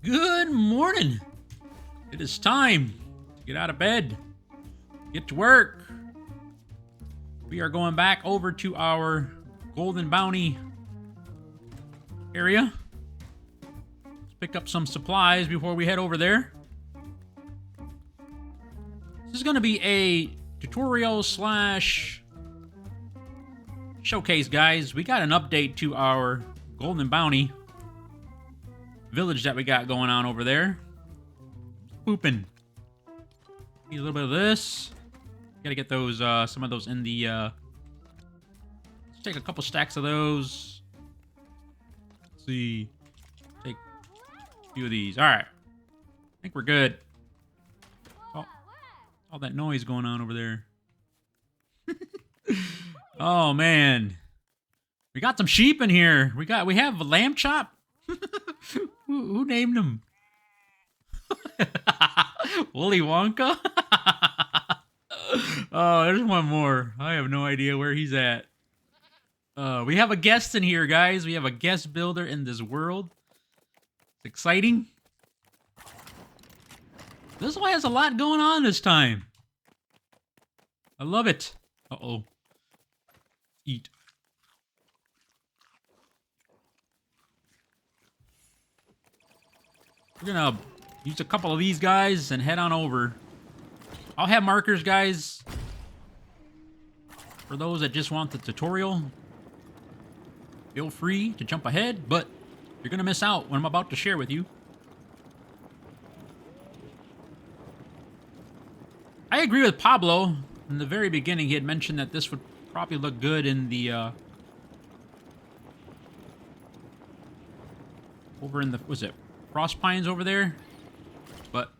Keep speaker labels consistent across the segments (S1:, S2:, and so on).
S1: Good morning. It is time to get out of bed, get to work. We are going back over to our Golden Bounty area. Let's pick up some supplies before we head over there. This is going to be a tutorial slash showcase, guys. We got an update to our Golden Bounty village that we got going on over there. Pooping. Need a little bit of this. Gotta get those, some of those in the, let's take a couple stacks of those. Let's see. Take a few of these. Alright. I think we're good. Oh, all that noise going on over there. Oh, man. We got some sheep in here. We have a lamb chop. Who named him? Willy Wonka? Oh, there's one more. I have no idea where he's at. We have a guest in here, guys. We have a guest builder in this world. It's exciting. This one has a lot going on this time. I love it. Uh-oh. Eat. We're gonna use a couple of these guys and head on over. I'll have markers, guys, for those that just want the tutorial. Feel free to jump ahead, but you're gonna miss out what I'm about to share with you. I agree with Pablo. In the very beginning, he had mentioned that this would probably look good in the, over in the, was it Frost Pines over there? But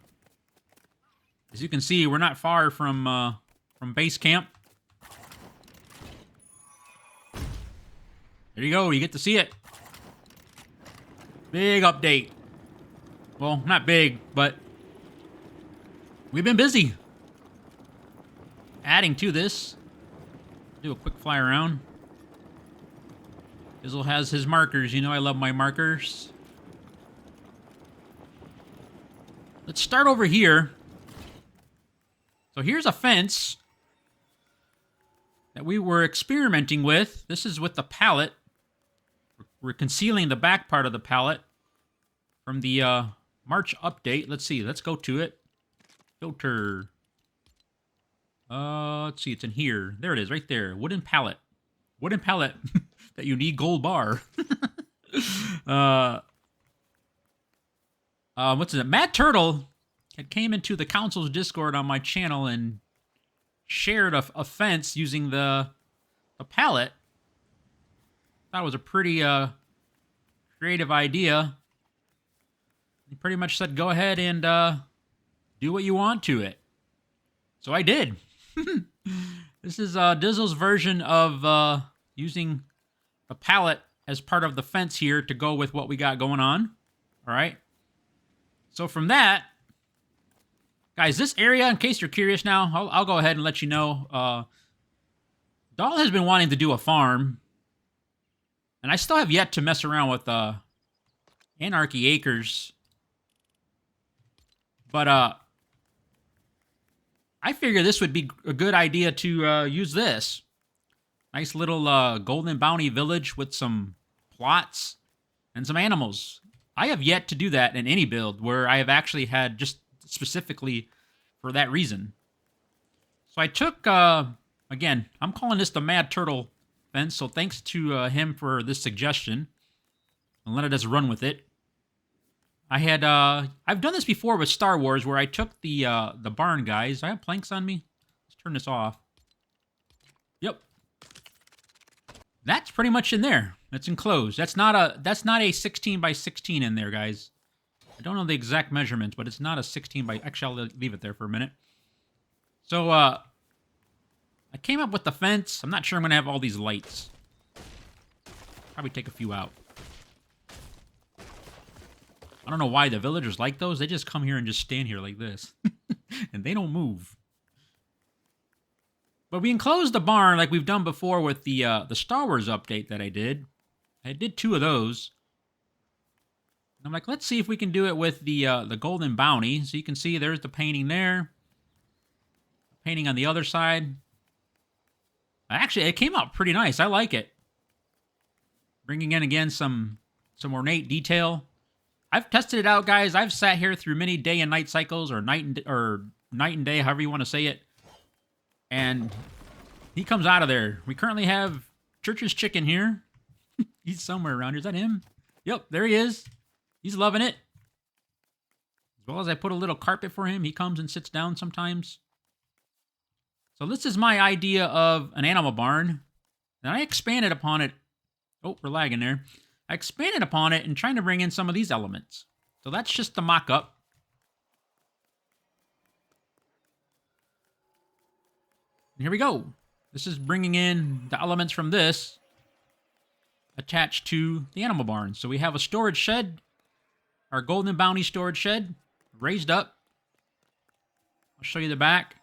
S1: as you can see, we're not far from base camp. There you go. You get to see it. Big update. Well, not big, but we've been busy adding to this. Do a quick fly around. Dizzle has his markers. You know I love my markers. Let's start over here. So here's a fence that we were experimenting with. This is with the pallet. We're concealing the back part of the pallet from the March update. Let's see. Let's go to it. Filter. Let's see. It's in here. There it is, right there. Wooden pallet. Wooden pallet that you need gold bar. What's it? Mad Turtle had came into the council's Discord on my channel and shared a fence using the pallet. That was a pretty creative idea. He pretty much said, "Go ahead and do what you want to it." So I did. This is Dizzle's version of using the pallet as part of the fence here to go with what we got going on. All right. So from that, guys, this area, in case you're curious now, I'll go ahead and let you know. Doll has been wanting to do a farm, and I still have yet to mess around with Anarchy Acres. But I figure this would be a good idea to use this. Nice little Golden Bounty village with some plots and some animals. I have yet to do that in any build where I have actually had just specifically for that reason. So I took, again, I'm calling this the Mad Turtle fence, so thanks to him for this suggestion. And let us run with it. I had, I've done this before with Star Wars where I took the barn guys. I have planks on me. Let's turn this off. Yep. That's pretty much in there. It's enclosed. That's not a 16 by 16 in there, guys. I don't know the exact measurements, but it's not a 16 by... Actually, I'll leave it there for a minute. So, I came up with the fence. I'm not sure I'm going to have all these lights. Probably take a few out. I don't know why the villagers like those. They just come here and just stand here like this. And they don't move. But we enclosed the barn like we've done before with the Star Wars update that I did. I did 2 of those. I'm like, let's see if we can do it with the golden bounty. So you can see there's the painting there. Painting on the other side. Actually, it came out pretty nice. I like it. Bringing in, again, some ornate detail. I've tested it out, guys. I've sat here through many day and night cycles, or night and day, however you want to say it. And he comes out of there. We currently have Church's Chicken here. He's somewhere around here. Is that him? Yep, there he is. He's loving it. As well as I put a little carpet for him. He comes and sits down sometimes. So this is my idea of an animal barn. And I expanded upon it. Oh, we're lagging there. I expanded upon it and trying to bring in some of these elements. So that's just the mock-up. And here we go. This is bringing in the elements from this attached to the animal barn. So we have a storage shed, our golden bounty storage shed, raised up. I'll show you the back.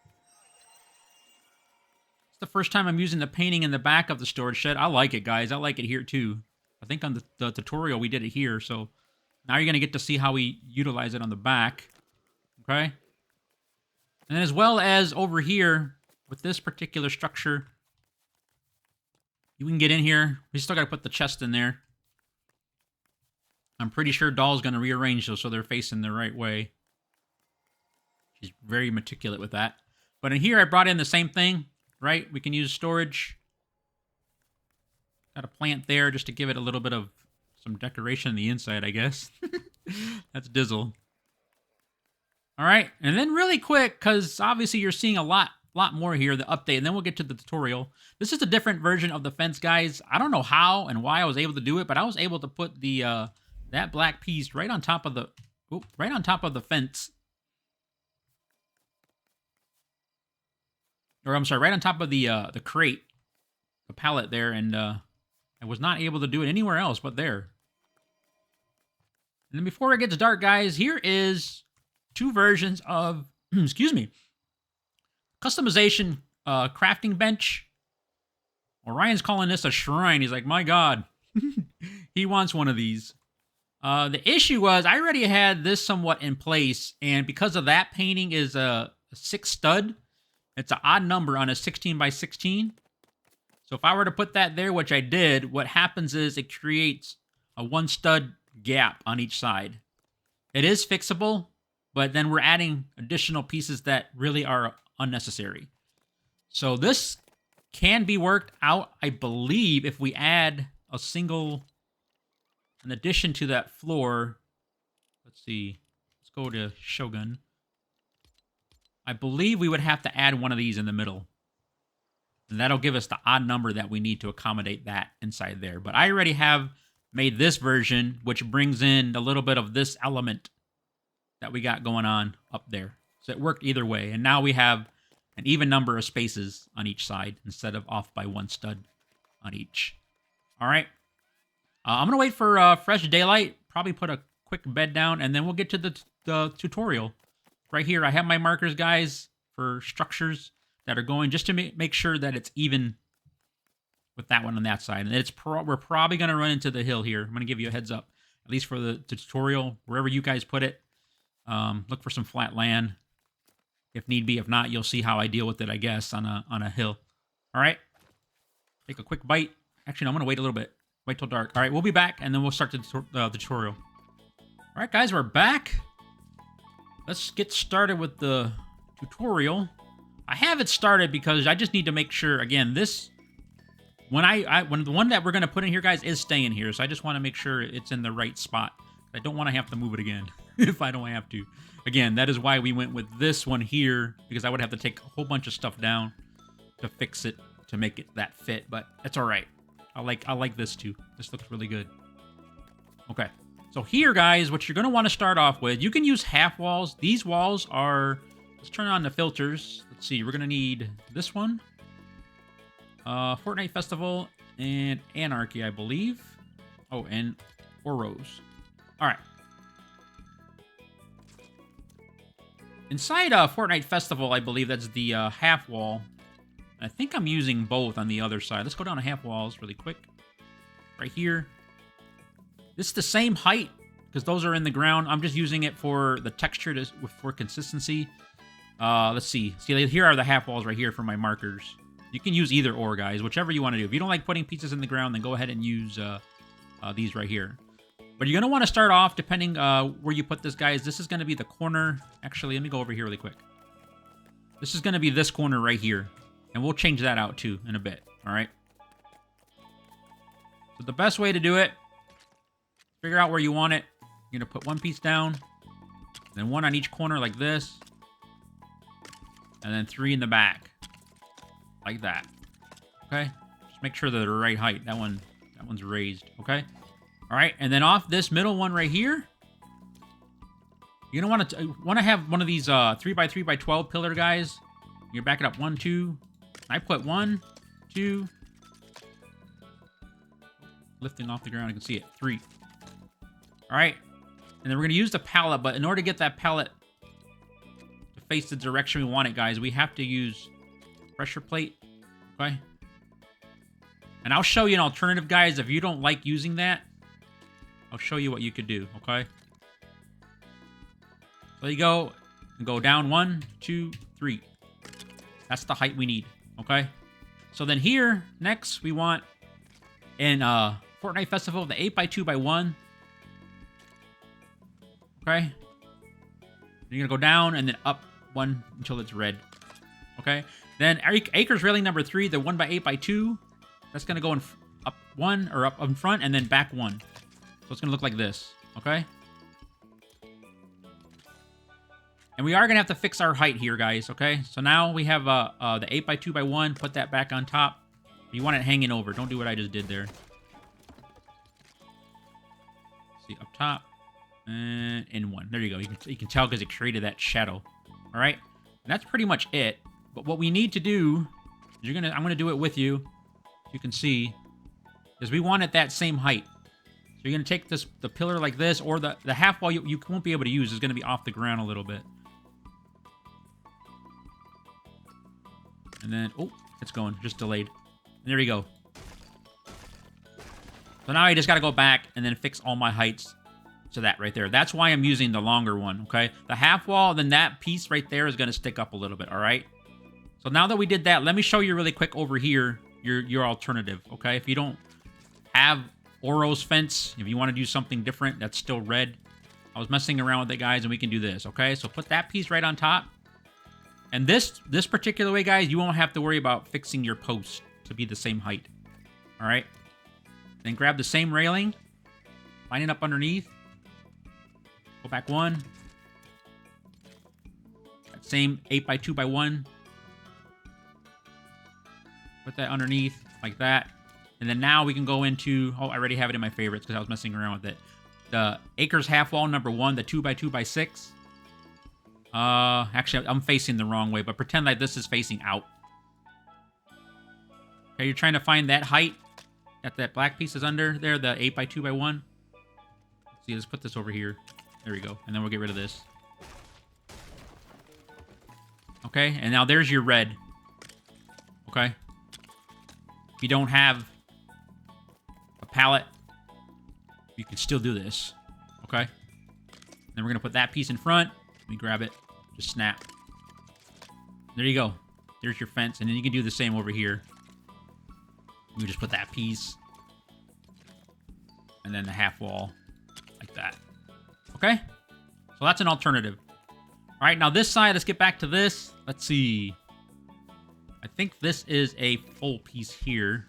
S1: It's the first time I'm using the painting in the back of the storage shed. I like it, guys. I like it here, too. I think on the tutorial we did it here, so now you're going to get to see how we utilize it on the back. Okay? And as well as over here, with this particular structure, you can get in here. We still got to put the chest in there. I'm pretty sure Doll's going to rearrange those so they're facing the right way. She's very meticulous with that. But in here, I brought in the same thing, right? We can use storage. Got a plant there just to give it a little bit of some decoration on the inside, I guess. That's Dizzle. All right, and then really quick, because obviously you're seeing a lot more here, the update, and then we'll get to the tutorial. This is a different version of the fence, guys. I don't know how and why I was able to do it, but I was able to put the that black piece right on top of the fence. Or I'm sorry, right on top of the crate, the pallet there, and I was not able to do it anywhere else but there. And then before it gets dark, guys, here is two versions of, excuse me, customization crafting bench. Orion's calling this a shrine. He's like, my God. He wants one of these. The issue was I already had this somewhat in place, and because of that painting is a 6 stud, it's an odd number on a 16 by 16. So if I were to put that there, which I did, what happens is it creates a 1 stud gap on each side. It is fixable, but then we're adding additional pieces that really are unnecessary. So this can be worked out, I believe, if we add a single, in addition to that floor. Let's see. Let's go to Shogun. I believe we would have to add one of these in the middle. And that'll give us the odd number that we need to accommodate that inside there. But I already have made this version, which brings in a little bit of this element that we got going on up there. So it worked either way. And now we have an even number of spaces on each side instead of off by 1 stud on each. All right. I'm going to wait for fresh daylight. Probably put a quick bed down, and then we'll get to the tutorial. Right here, I have my markers, guys, for structures that are going, just to make sure that it's even with that one on that side. And we're probably going to run into the hill here. I'm going to give you a heads up, at least for the tutorial, wherever you guys put it. Look for some flat land, if need be. If not, you'll see how I deal with it, I guess, on a hill. All right, take a quick bite. Actually, no, I'm going to wait a little bit. Wait till dark. All right, we'll be back, and then we'll start the tutorial. All right, guys, we're back. Let's get started with the tutorial. I have it started because I just need to make sure, again, this, when the one that we're going to put in here, guys, is staying here. So I just want to make sure it's in the right spot. I don't want to have to move it again if I don't have to. Again, that is why we went with this one here, because I would have to take a whole bunch of stuff down to fix it, to make it that fit, but it's all right. I like this too. This looks really good. Okay. So here, guys, what you're going to want to start off with, you can use half walls. These walls are, let's turn on the filters. Let's see, we're going to need this one. Fortnite Festival and Anarchy, I believe. Oh, and Oros. All right. Inside Fortnite Festival, I believe that's the half wall. I think I'm using both on the other side. Let's go down to half walls really quick. Right here. This is the same height, because those are in the ground. I'm just using it for the texture for consistency. Let's see. See, here are the half walls right here for my markers. You can use either or, guys, whichever you want to do. If you don't like putting pieces in the ground, then go ahead and use these right here. But you're going to want to start off, depending where you put this, guys. This is going to be the corner. Actually, let me go over here really quick. This is going to be this corner right here. And we'll change that out, too, in a bit. All right? So the best way to do it, figure out where you want it. You're going to put one piece down. Then one on each corner like this. And then 3 in the back. Like that. Okay? Just make sure they're the right height. That one's raised. Okay? All right, and then off this middle one right here, you're gonna want to have one of these 3x3x12 pillar guys. You're backing up 1, 2. I put 1, 2. Lifting off the ground, I can see it. 3. All right, and then we're gonna use the pallet. But in order to get that pallet to face the direction we want it, guys, we have to use pressure plate. Okay. And I'll show you an alternative, guys. If you don't like using that, I'll show you what you could do, okay? There you go. And go down 1, 2, 3. That's the height we need, okay? So then here, next, we want in Fortnite Festival, the 8x2x1. Okay? You're gonna go down and then up 1 until it's red. Okay? Then Acres railing number 3, the 1x8x2. That's gonna go up 1 or up in front and then back 1. So it's going to look like this, okay? And we are going to have to fix our height here, guys, okay? So now we have the 8x2x1. Put that back on top. You want it hanging over. Don't do what I just did there. See, up top. And in 1. There you go. You can tell because it created that shadow. All right? And that's pretty much it. But what we need to do is I'm going to do it with you. So you can see. Is we want it that same height. So you're going to take the pillar like this, or the half wall you won't be able to use is going to be off the ground a little bit. And then, oh, it's going, just delayed. And there you go. So now I just got to go back and then fix all my heights to that right there. That's why I'm using the longer one, okay? The half wall, then that piece right there is going to stick up a little bit, all right? So now that we did that, let me show you really quick over here your alternative, okay? If you don't have Oro's fence, if you want to do something different that's still red, I was messing around with it, guys, and we can do this, okay? So put that piece right on top. And this particular way, guys, you won't have to worry about fixing your post to be the same height, all right? Then grab the same railing, line it up underneath, go back 1. That same 8x2x1. Put that underneath like that. And then now we can go into, oh, I already have it in my favorites because I was messing around with it. The Acres half wall number 1, the 2x2x6. Actually, I'm facing the wrong way, but pretend like this is facing out. Okay, you're trying to find that height that black piece is under there, the 8x2x1. Let's see, let's put this over here. There we go. And then we'll get rid of this. Okay, and now there's your red. Okay. If you don't have a pallet, you can still do this. Okay. Then we're going to put that piece in front. Let me grab it. Just snap. There you go. There's your fence. And then you can do the same over here. We just put that piece. And then the half wall. Like that. Okay? So that's an alternative. All right, now this side, let's get back to this. Let's see. I think this is a full piece here.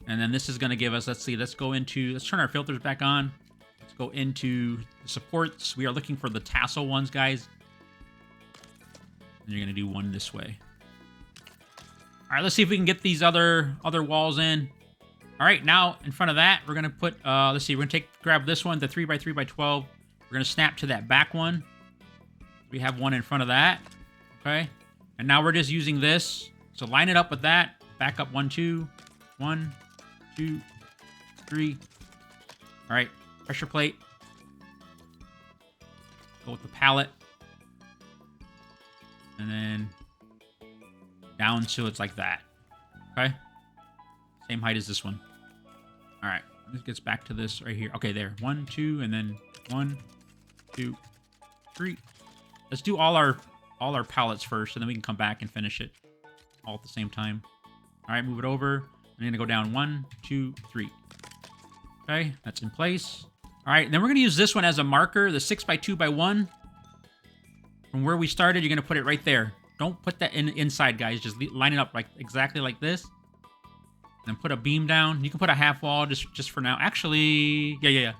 S1: And then this is going to give us, let's see, let's turn our filters back on. Let's go into the supports. We are looking for the tassel ones, guys. And you're going to do one this way. All right, let's see if we can get these other walls in. All right, now in front of that, we're going to put, let's see, we're going to grab this one, the 3x3x12. We're going to snap to that back one. We have one in front of that. Okay. And now we're just using this. So line it up with that. Back up 1, 2. 1, 2, 3. All right. Pressure plate. Go with the pallet. And then down so it's like that. Okay. Same height as this one. All right. This gets back to this right here. Okay, there. 1, 2, and then 1, 2, 3. Let's do all our pallets first, and then we can come back and finish it all at the same time. All right, move it over. I'm gonna go down 1, 2, 3. Okay, that's in place. All right, then we're gonna use this one as a marker, the 6x2x1. From where we started, you're gonna put it right there. Don't put that inside, guys. Just line it up like exactly like this. And put a beam down. You can put a half wall just for now. Actually, yeah.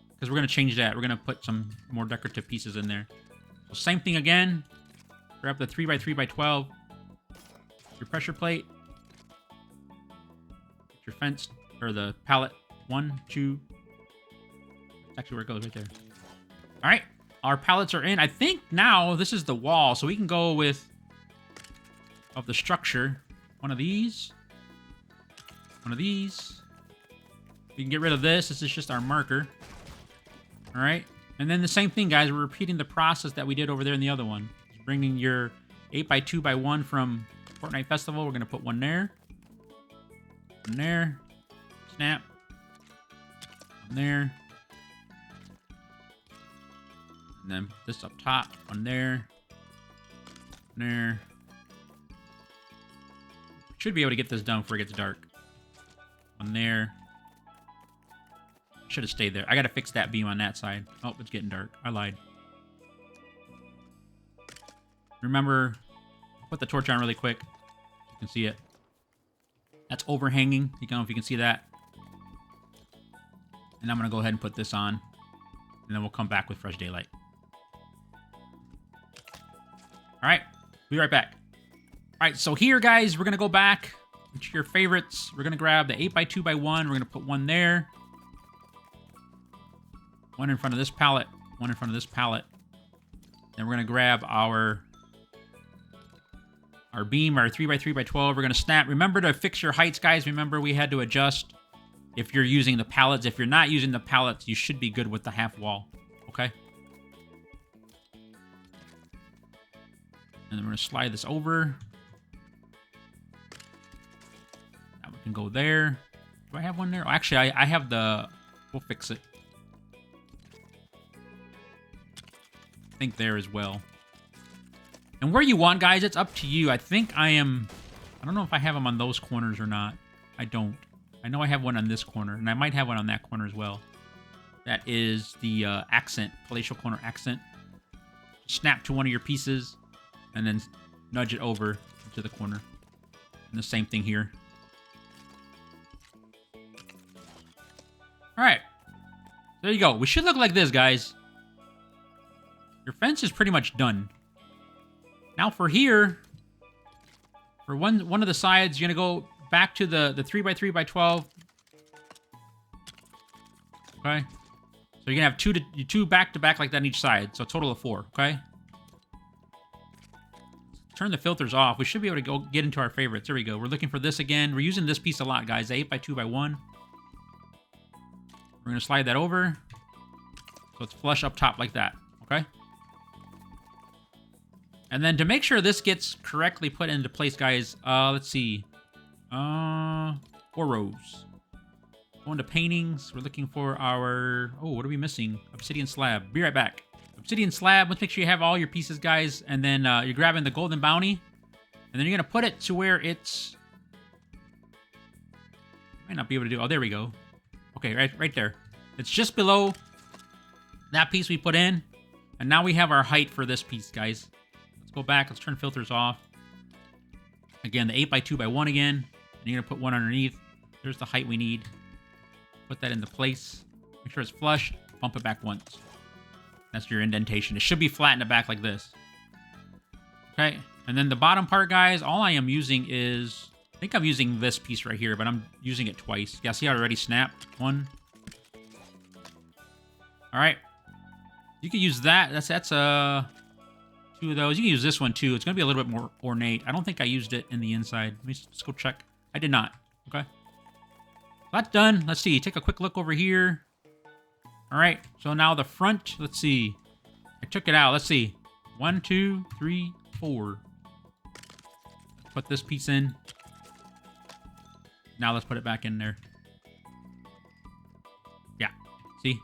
S1: Because we're gonna change that. We're gonna put some more decorative pieces in there. So same thing again. Grab the 3x3x12. Your pressure plate. Your fence or the pallet. 1, 2. That's actually where it goes right there. All right, our pallets are in. I think now this is the wall, so we can go with of the structure. One of these. One of these. We can get rid of this. This is just our marker. All right, and then the same thing, guys. We're repeating the process that we did over there in the other one. Just bringing your 8x2x1 from Fortnite Festival. We're gonna put one there. One there. Snap. One there. And then this up top. One there. One there. Should be able to get this done before it gets dark. One there. Should have stayed there. I gotta fix that beam on that side. Oh, it's getting dark. I lied. Remember, put the torch on really quick. You can see it. That's overhanging. You don't know if you can see that. And I'm gonna go ahead and put this on. And then we'll come back with fresh daylight. Alright, be right back. Alright, so here, guys, we're gonna go back to your favorites. We're gonna grab the 8x2x1. We're gonna put one there. One in front of this pallet. One in front of this pallet. Then we're gonna grab our beam, our 3x3x12. We're gonna snap. Remember to fix your heights, guys. Remember we had to adjust if you're using the pallets. If you're not using the pallets, you should be good with the half wall. Okay? And then we're gonna slide this over. Now we can go there. Do I have one there? Oh, actually, I have the... We'll fix it. I think there as well. And where you want, guys, it's up to you. I think I am... I don't know if I have them on those corners or not. I don't. I know I have one on this corner, and I might have one on that corner as well. That is the accent, palatial corner accent. Snap to one of your pieces, and then nudge it over to the corner. And the same thing here. Alright. There you go. We should look like this, guys. Your fence is pretty much done. Now for here, for one of the sides, you're going to go back to the 3x3x12. Okay? So you're going to have two back-to-back like that on each side. So a total of 4, okay? Turn the filters off. We should be able to go get into our favorites. There we go. We're looking for this again. We're using this piece a lot, guys. The 8x2x1. We're going to slide that over. So it's flush up top like that, okay? And then to make sure this gets correctly put into place, guys, let's see. 4 rows. Going to paintings. We're looking for our... Oh, what are we missing? Obsidian slab. Be right back. Obsidian slab. Let's make sure you have all your pieces, guys. And then you're grabbing the golden bounty. And then you're going to put it to where it's... Might not be able to do... Oh, there we go. Okay, right there. It's just below that piece we put in. And now we have our height for this piece, guys. Let's go back. Let's turn filters off. Again, the 8x2x1 again. And you're going to put one underneath. There's the height we need. Put that into place. Make sure it's flush. Bump it back once. That's your indentation. It should be flat in the back like this. Okay. And then the bottom part, guys, all I am using is... I think I'm using this piece right here, but I'm using it twice. Yeah, see how it already snapped? 1. All right. You can use that. That's 2 of those. You can use this one, too. It's going to be a little bit more ornate. I don't think I used it in the inside. Let me just go check. I did not. Okay. That's done. Let's see. Take a quick look over here. All right. So now the front. Let's see. I took it out. Let's see. 1, 2, 3, 4. Put this piece in. Now let's put it back in there. See?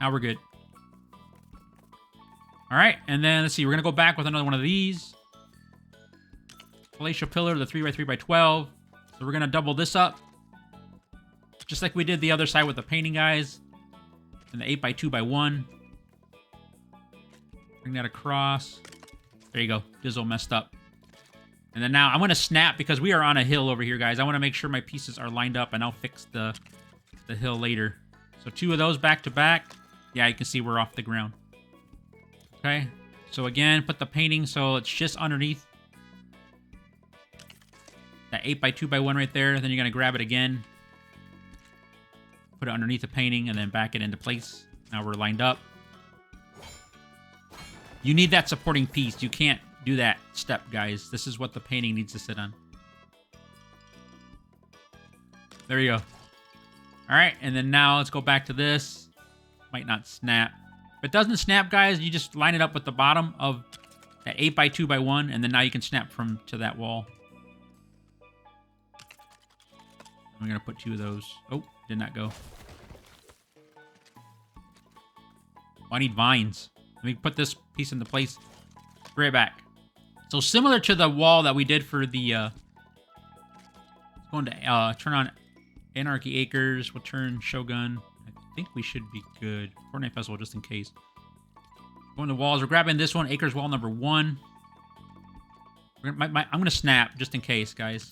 S1: Now we're good. All right, and then let's see. We're going to go back with another one of these. Palatial pillar, the 3x3x12. So we're going to double this up. Just like we did the other side with the painting guys. And the 8x2x1. Bring that across. There you go. Dizzle messed up. And then now I'm going to snap because we are on a hill over here, guys. I want to make sure my pieces are lined up, and I'll fix the hill later. So 2 of those back to back. Yeah, you can see we're off the ground. Okay. So again, put the painting so it's just underneath that 8x2x1 right there. Then you're going to grab it again. Put it underneath the painting and then back it into place. Now we're lined up. You need that supporting piece. You can't do that step, guys. This is what the painting needs to sit on. There you go. All right, and then now let's go back to this. Might not snap. If it doesn't snap, guys, you just line it up with the bottom of that 8x2x1, and then now you can snap from to that wall. I'm going to put 2 of those. Oh, did not go. Oh, I need vines. Let me put this piece into place. Bring it back. So similar to the wall that we did for the... going to turn on Anarchy Acres. We'll turn Shogun. I think we should be good. Fortnite Festival, just in case. Going to walls. We're grabbing this one, Acres wall number 1. I'm going to snap, just in case, guys.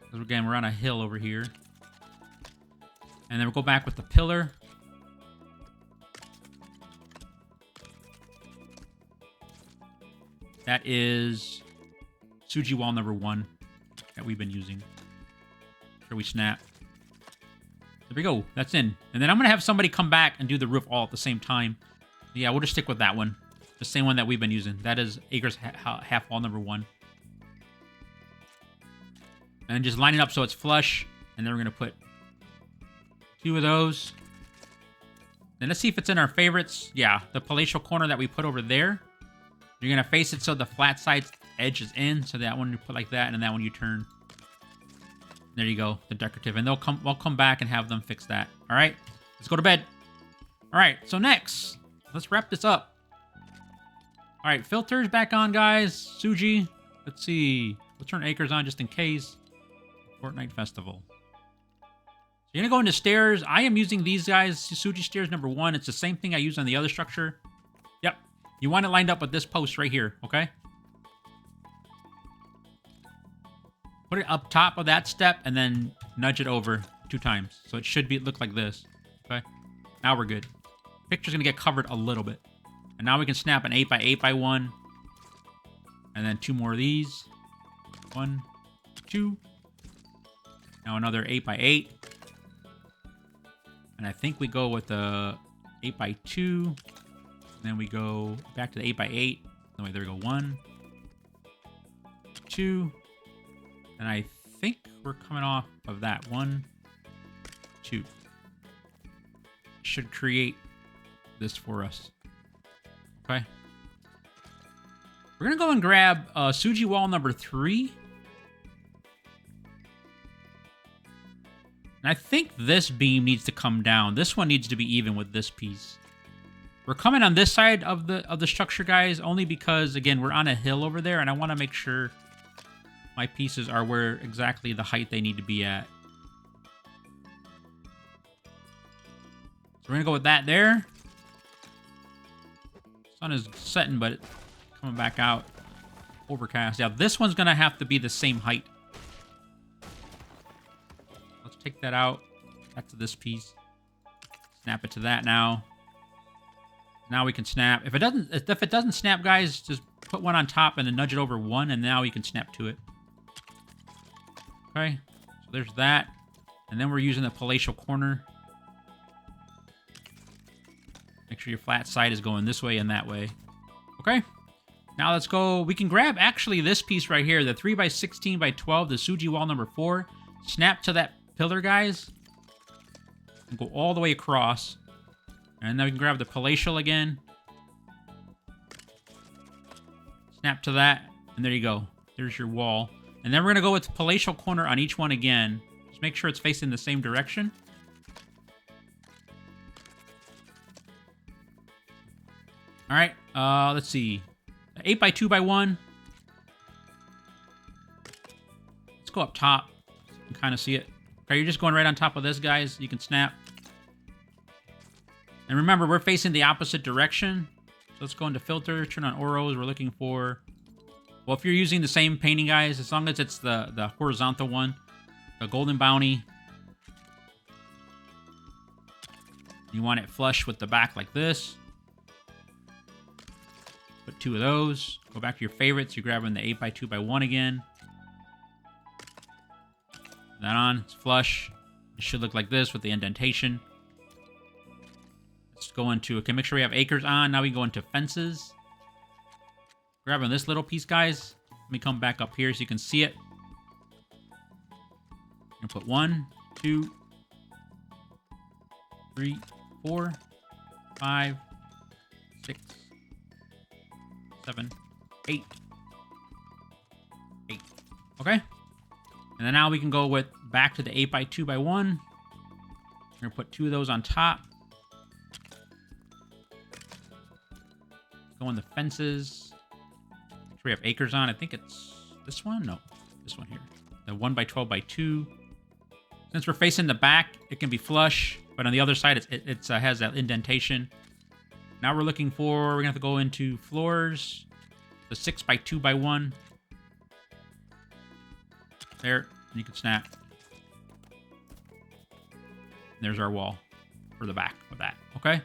S1: Because again, we're on a hill over here. And then we'll go back with the pillar. That is Suji wall number 1 that we've been using. Sure, we snap. There we go. That's in. And then I'm going to have somebody come back and do the roof all at the same time. Yeah, we'll just stick with that one. The same one that we've been using. That is Acres half wall number 1. And just line it up so it's flush. And then we're going to put 2 of those. Then let's see if it's in our favorites. Yeah, the palatial corner that we put over there. You're going to face it so the flat side edge is in. So that one you put like that, and that one you turn. There you go, the decorative. And we'll come back and have them fix that. All right, let's go to bed. All right, so next, let's wrap this up. All right, filters back on, guys. Suji, let's see. We'll turn Acres on just in case. Fortnite Festival. So you're going to go into stairs. I am using these guys, Suji stairs number 1. It's the same thing I use on the other structure. Yep. You want it lined up with this post right here, okay? Put it up top of that step and then nudge it over 2 times. So it should look like this, okay? Now we're good. Picture's going to get covered a little bit. And now we can snap an 8x8x1. And then 2 more of these. 1, 2. Now another 8x8. And I think we go with the 8x2. And then we go back to the 8x8. Oh, wait, there we go. 1, 2. And I think we're coming off of that. 1, 2. Should create this for us. Okay. We're going to go and grab Suji wall number 3. And I think this beam needs to come down. This one needs to be even with this piece. We're coming on this side of the structure, guys, only because, again, we're on a hill over there, and I want to make sure my pieces are where exactly the height they need to be at. So we're going to go with that there. Sun is setting, but coming back out. Overcast. Yeah, this one's going to have to be the same height. Let's take that out. Back to this piece. Snap it to that now. Now we can snap. If it doesn't snap, guys, just put one on top and then nudge it over 1, and now we can snap to it. Okay, so there's that. And then we're using the palatial corner. Make sure your flat side is going this way and that way. Okay, now let's go. We can grab actually this piece right here, the 3x16x12, the Suji wall number 4. Snap to that pillar, guys. And go all the way across. And then we can grab the palatial again. Snap to that. And there you go. There's your wall. And then we're going to go with the palatial corner on each one again. Just make sure it's facing the same direction. All right, let's see. 8x2x1. Let's go up top. So you can kind of see it. Okay, you're just going right on top of this, guys. You can snap. And remember, we're facing the opposite direction. So let's go into filter, turn on Oros. We're looking for... Well, if you're using the same painting, guys, as long as it's the horizontal one, the golden bounty, you want it flush with the back like this. Put 2 of those. Go back to your favorites. You're grabbing the 8x2x1 again. Put that on. It's flush. It should look like this with the indentation. Let's go into... Okay, make sure we have acres on. Now we go into fences. Grabbing this little piece, guys. Let me come back up here so you can see it. I'm gonna put 1, 2, 3, 4, 5, 6, 7, 8. 8. Okay? And then now we can go with back to the 8x2x1. We're gonna put 2 of those on top. Go in the fences. We have acres on. I think it's this one. No, this one here. The 1x12x2. Since we're facing the back, it can be flush, but on the other side, it has that indentation. Now we're looking for. We're gonna have to go into floors. The 6x2x1. There, and you can snap. And there's our wall for the back of that. Okay.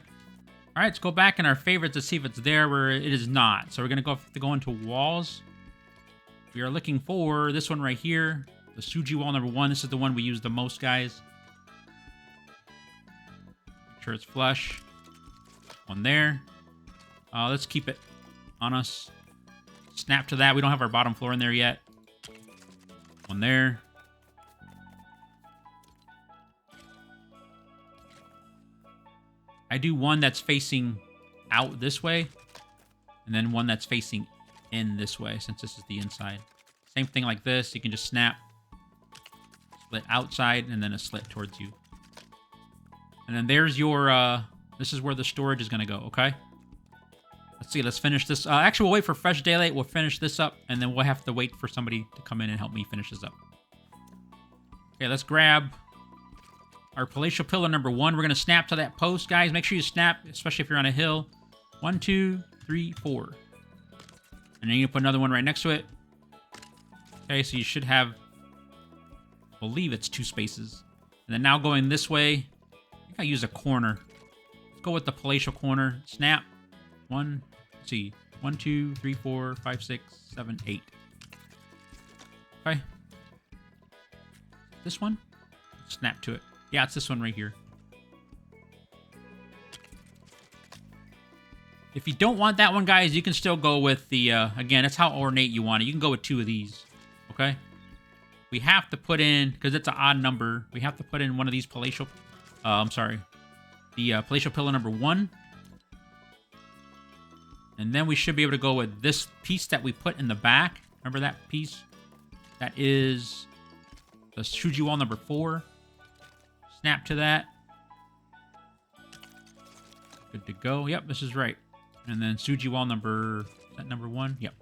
S1: All right, let's go back in our favorites to see if it's there where it is not. So we're going to have to go into walls. We are looking for this one right here. The Suji wall number 1. This is the one we use the most, guys. Make sure it's flush. One there. Let's keep it on us. Snap to that. We don't have our bottom floor in there yet. One there. I do one that's facing out this way, and then one that's facing in this way, since this is the inside. Same thing like this. You can just snap, split outside, and then a slit towards you. And then there's your, this is where the storage is going to go, okay? Let's see, let's finish this. Actually, we'll wait for fresh daylight. We'll finish this up, and then we'll have to wait for somebody to come in and help me finish this up. Okay, let's grab... our palatial pillar number 1. We're going to snap to that post, guys. Make sure you snap, especially if you're on a hill. 1, 2, 3, 4. And then you put another one right next to it. Okay, so you should have, I believe it's 2 spaces. And then now going this way, I think I use a corner. Let's go with the palatial corner. Snap. 1, let's see. 1, 2, 3, 4, 5, 6, 7, 8. Okay. This one. Snap to it. Yeah, it's this one right here. If you don't want that one, guys, you can still go with the, again, it's how ornate you want it. You can go with 2 of these, okay? We have to put in, because it's an odd number, we have to put in one of these palatial, I'm sorry, the palatial pillar number 1. And then we should be able to go with this piece that we put in the back. Remember that piece? That is the Shuji wall number 4. Snap to that. Good to go. Yep, this is right. And then Suji wall number... Is that number 1? Yep.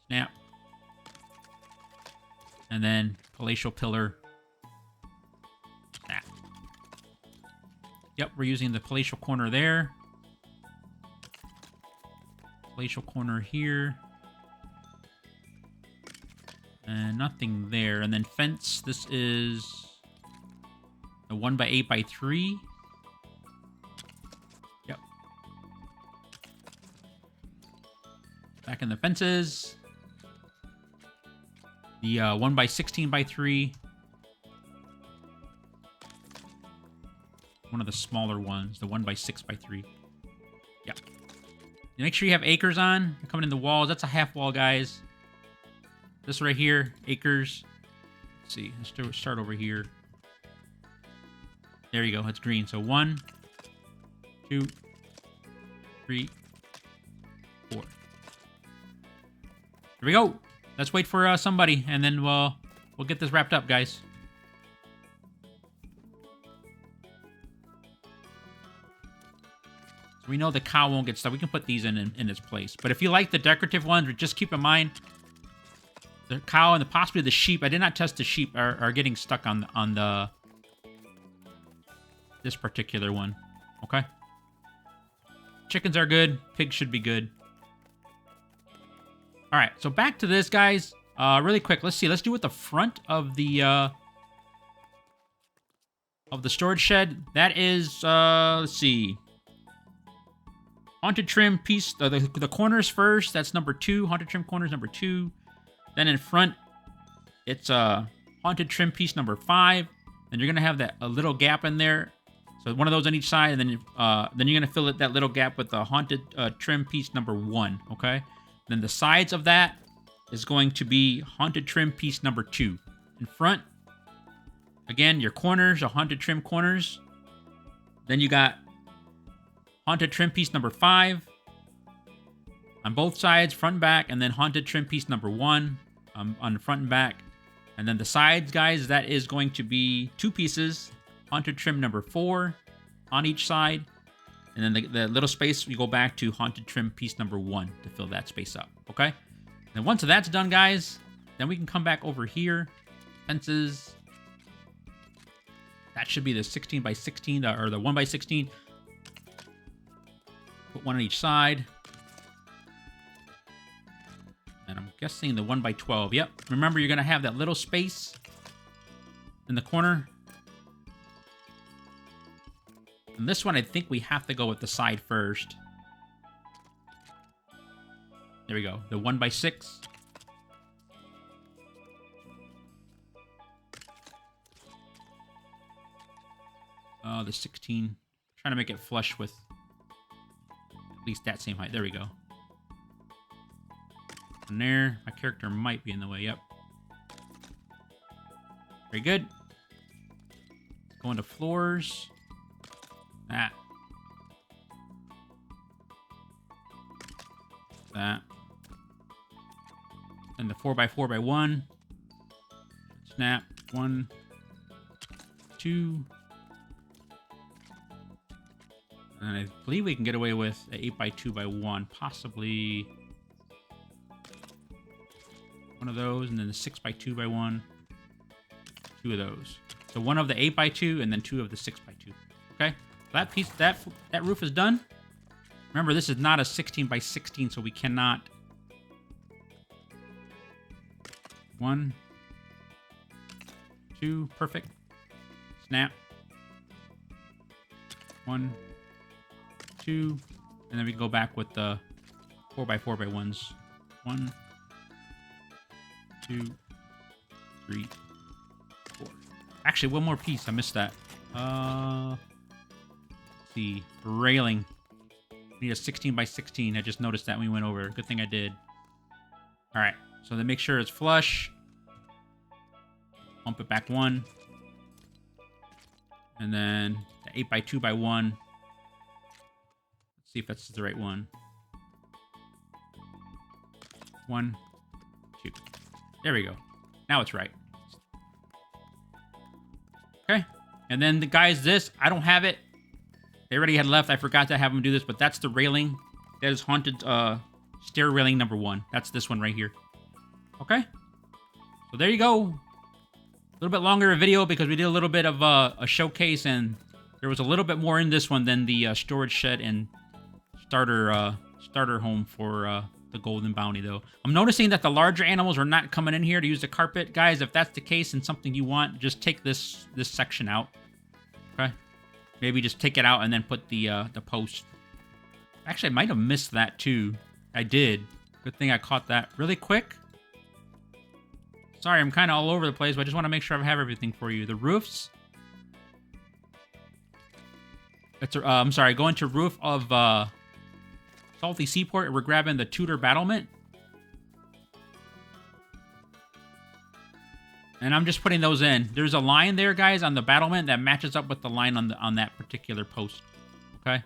S1: Snap. And then palatial pillar. Snap. Yep, we're using the palatial corner there. Palatial corner here. And nothing there. And then fence, this is... a 1x8x3. Yep. Back in the fences. The 1x16x3. One of the smaller ones. The 1x6x3. Yep. Make sure you have acres on. You're coming in the walls. That's a half wall, guys. This right here, acres. Let's see. Let's start over here. There you go. It's green. So 1, 2, 3, 4. Here we go. Let's wait for somebody, and then we'll get this wrapped up, guys. So we know the cow won't get stuck. We can put these in its place. But if you like the decorative ones, just keep in mind the cow and possibly the sheep. I did not test the sheep are getting stuck on the this particular one. Okay. Chickens are good. Pigs should be good. All right. So back to this, guys. Really quick. Let's see. Let's do it the front of the storage shed. That is, let's see. Haunted trim piece, the corners first. That's number 2. Haunted trim corners, number 2. Then in front, it's haunted trim piece number 5. Then you're gonna have a little gap in there. So one of those on each side, and then you're gonna fill that little gap with the haunted trim piece number 1. Okay. Then the sides of that is going to be haunted trim piece number 2. In front, again, your corners are haunted trim corners. Then you got haunted trim piece number 5 on both sides, front and back, and then haunted trim piece number 1 on the front and back. And then the sides, guys, that is going to be 2 pieces, haunted trim number 4 on each side. And then the little space, we go back to haunted trim piece number 1 to fill that space up, okay? And once that's done, guys, then we can come back over here. Fences. That should be the 16 by 16, or the 1 by 16. Put 1 on each side. And I'm guessing the 1 by 12. Yep. Remember, you're going to have that little space in the corner. And this one, I think we have to go with the side first. There we go. The 1 by 6. The 16. Trying to make it flush with at least that same height. There we go. And there, my character might be in the way. Yep. Very good. Going to floors. That. That. And the 4x4 by 1. Snap. 1, 2. And I believe we can get away with an 8x2 by 1. Possibly one of those, and then the 6x2 by 1. 2 of those. So 1 of the 8x2, and then 2 of the 6x2. Okay? That piece, that roof is done. Remember, this is not a 16 by 16, so we cannot. 1, 2, perfect. Snap. 1, 2, and then we go back with the 4x4 by 1s. 1, 2, 3, 4. Actually, one more piece. I missed that. Let's see. Railing. We need a 16 by 16. I just noticed that when we went over. Good thing I did. All right. So then make sure it's flush. Bump it back 1. And then the 8x2 by 1. See if that's the right one. 1, 2. There we go. Now it's right. Okay. And then the guys, this, I don't have it. They already had left. I forgot to have them do this, but that's the railing. That is haunted stair railing number 1. That's this one right here. Okay. So there you go. A little bit longer video because we did a little bit of a showcase, and there was a little bit more in this one than the storage shed and starter home for the golden bounty, though. I'm noticing that the larger animals are not coming in here to use the carpet. Guys, if that's the case and something you want, just take this section out. Okay? Maybe just take it out and then put the post. Actually, I might have missed that too. I did. Good thing I caught that really quick. Sorry, I'm kind of all over the place, but I just want to make sure I have everything for you. The roofs. I'm sorry, going to roof of Salty Seaport. We're grabbing the Tudor battlement. And I'm just putting those in. There's a line there, guys, on the battlement that matches up with the line on that particular post. Okay?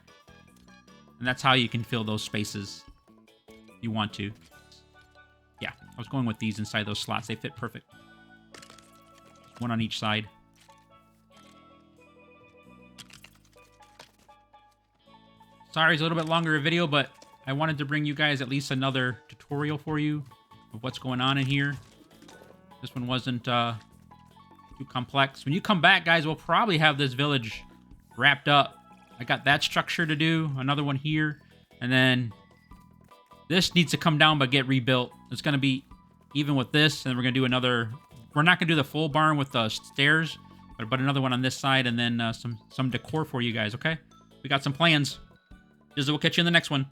S1: And that's how you can fill those spaces if you want to. Yeah, I was going with these inside those slots. They fit perfect. 1 on each side. Sorry, it's a little bit longer a video, but I wanted to bring you guys at least another tutorial for you of what's going on in here. This one wasn't too complex. When you come back, guys, we'll probably have this village wrapped up. I got that structure to do, another one here, and then this needs to come down but get rebuilt. It's going to be even with this, and we're going to do another... We're not going to do the full barn with the stairs, but another one on this side, and then some decor for you guys, okay? We got some plans. Dizzle will catch you in the next one.